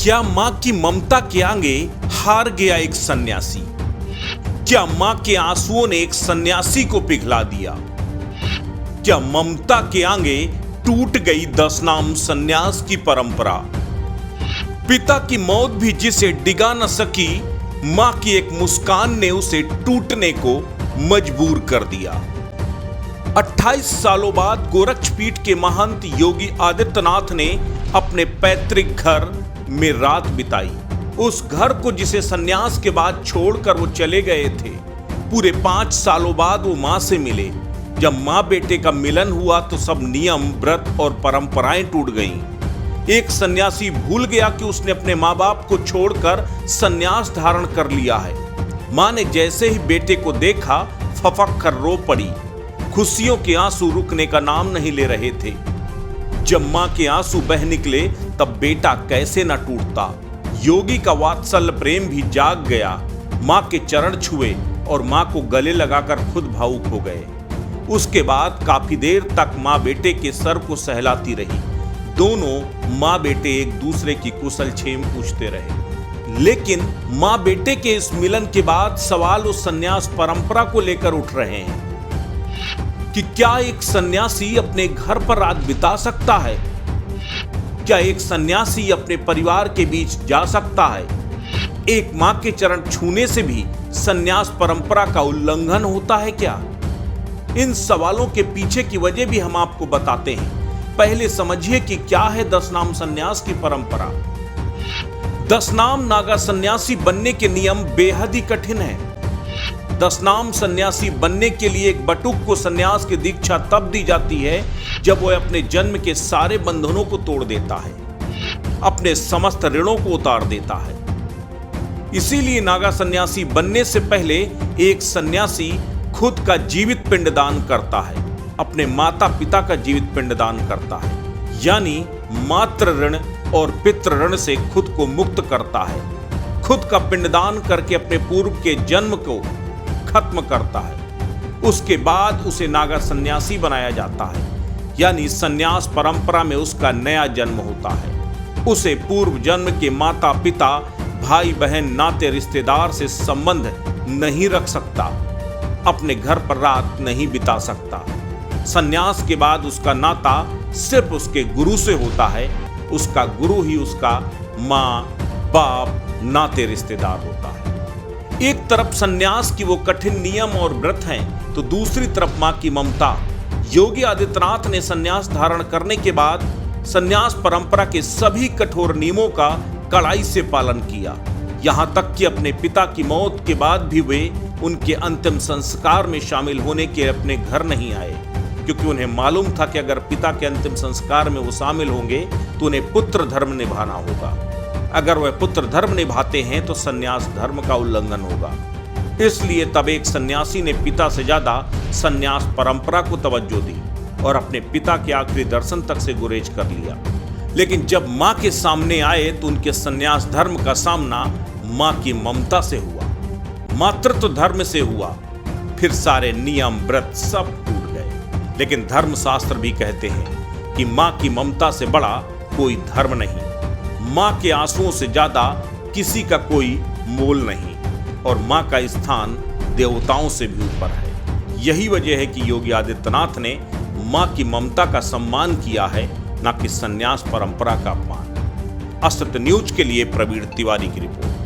क्या मां की ममता के आगे हार गया एक सन्यासी? क्या मां के आंसुओं ने एक सन्यासी को पिघला दिया? क्या ममता के आगे टूट गई 10 नाम सन्यास की परंपरा? पिता की मौत भी जिसे डिगा न सकी, मां की एक मुस्कान ने उसे टूटने को मजबूर कर दिया। 28 सालों बाद गोरक्षपीठ के महंत योगी आदित्यनाथ ने अपने पैतृक घर में रात बिताई। उस घर को जिसे सन्यास के बाद छोड़कर वो चले गए थे। पूरे 5 सालों बाद वो मां से मिले। जब मां बेटे का मिलन हुआ तो सब नियम, व्रत और परंपराएं टूट गईं। एक सन्यासी भूल गया कि उसने अपने मां बाप को छोड़कर सन्यास धारण कर लिया है। मां ने जैसे ही बेटे को देखा, फफक कर रो पड़ी। खुशियों के आंसू रुकने का नाम नहीं ले रहे थे। जब मां के आंसू बह निकले तब बेटा कैसे न टूटता। योगी का वात्सल्य प्रेम भी जाग गया। मां के चरण छुए और मां को गले लगाकर खुद भावुक हो गए। उसके बाद काफी देर तक मां बेटे के सर को सहलाती रही। दोनों मां बेटे एक दूसरे की कुशल क्षेम पूछते रहे। लेकिन मां बेटे के इस मिलन के बाद सवाल उस सन्यास परंपरा को लेकर उठ रहे हैं कि क्या एक सन्यासी अपने घर पर रात बिता सकता है? क्या एक सन्यासी अपने परिवार के बीच जा सकता है? एक मां के चरण छूने से भी सन्यास परंपरा का उल्लंघन होता है क्या? इन सवालों के पीछे की वजह भी हम आपको बताते हैं। पहले समझिए कि क्या है 10 नाम सन्यास की परंपरा। 10 नाम नागा सन्यासी बनने के नियम बेहद ही कठिन है। 10 नाम सन्यासी बनने के लिए एक बटुक को सन्यास की दीक्षा तब दी जाती है जब वह अपने जन्म के सारे बंधनों को तोड़ देता है, अपने समस्त ऋणों को उतार देता है। इसीलिए नागा सन्यासी बनने से पहले एक सन्यासी खुद का जीवित पिंडदान करता है, अपने माता पिता का जीवित पिंडदान करता है, यानी मातृ ऋण और पितृ ऋण से खुद को मुक्त करता है। खुद का पिंडदान करके अपने पूर्व के जन्म को खत्म करता है। उसके बाद उसे नागा सन्यासी बनाया जाता है, यानी सन्यास परंपरा में उसका नया जन्म होता है। उसे पूर्व जन्म के माता पिता, भाई बहन, नाते रिश्तेदार से संबंध नहीं रख सकता, अपने घर पर रात नहीं बिता सकता। सन्यास के बाद उसका नाता सिर्फ उसके गुरु से होता है। उसका गुरु ही उसका माँ, बाप, नाते रिश्तेदार होता है। एक तरफ सन्यास की वो कठिन नियम और व्रत हैं, तो दूसरी तरफ मां की ममता। योगी आदित्यनाथ ने सन्यास धारण करने के बाद सन्यास परंपरा के सभी कठोर नियमों का कड़ाई से पालन किया। यहां तक कि अपने पिता की मौत के बाद भी वे उनके अंतिम संस्कार में शामिल होने के अपने घर नहीं आए, क्योंकि उन्हें मालूम था कि अगर पिता के अंतिम संस्कार में वो शामिल होंगे तो उन्हें पुत्र धर्म निभाना होगा। अगर वह पुत्र धर्म निभाते हैं तो सन्यास धर्म का उल्लंघन होगा। इसलिए तब एक सन्यासी ने पिता से ज्यादा सन्यास परंपरा को तवज्जो दी और अपने पिता के आखिरी दर्शन तक से गुरेज कर लिया। लेकिन जब मां के सामने आए तो उनके सन्यास धर्म का सामना मां की ममता से हुआ, मातृत्व धर्म से हुआ। फिर सारे नियम, व्रत सब टूट गए। लेकिन धर्मशास्त्र भी कहते हैं कि मां की ममता से बड़ा कोई धर्म नहीं, मां के आंसुओं से ज्यादा किसी का कोई मोल नहीं, और मां का स्थान देवताओं से भी ऊपर है। यही वजह है कि योगी आदित्यनाथ ने मां की ममता का सम्मान किया है, न कि सन्यास परंपरा का अपमान। असत्य न्यूज के लिए प्रवीण तिवारी की रिपोर्ट।